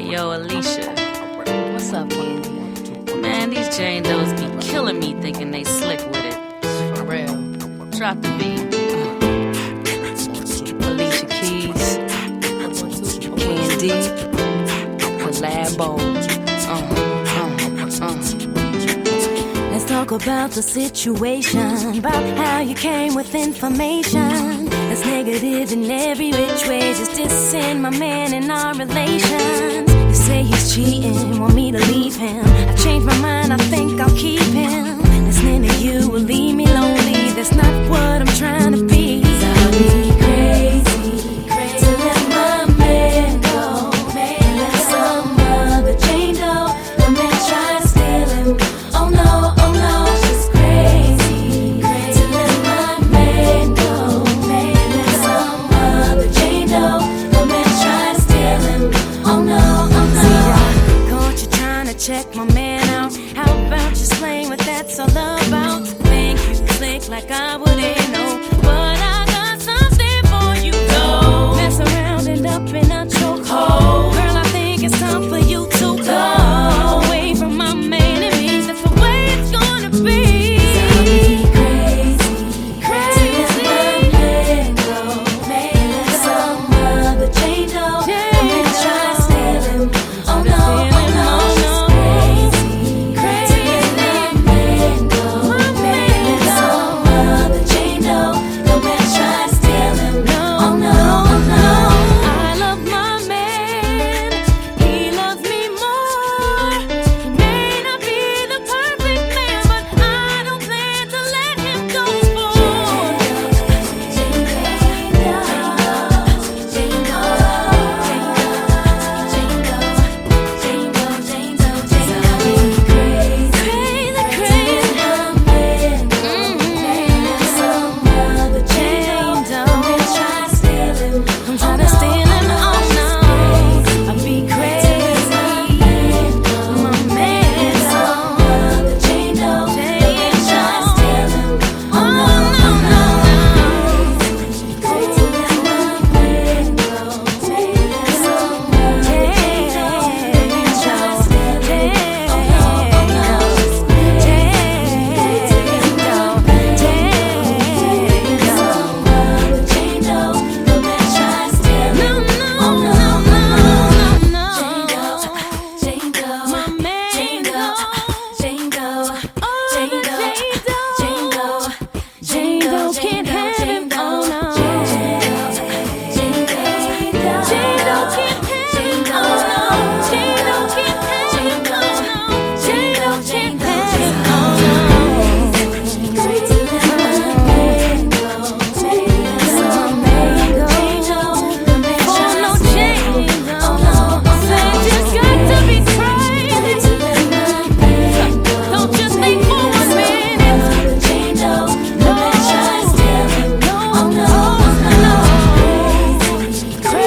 Yo, Alicia. What's up, Candy? Man, these Jane Does be killing me thinking they slick with it. For real. Drop the beat. Alicia Keys, Candy, Collabo. Let's talk about the situation, about how you came with information that's negative in every which way, just dissing my man in our relations. You say he's cheating, want me to leave him. I changed my mind, I think I'll keep him. Listening to you will leave me lonely, that's not what I'm trying to be. I'll be crazy to let my man go, and let some other Jane Doe, the man try to steal him. Oh no, she's crazy to let my man go, and let some other Jane Doe, the man try to steal him. Oh no. See, I caught you trying to check my man out. How about just explain what that's all about? Think you slick like I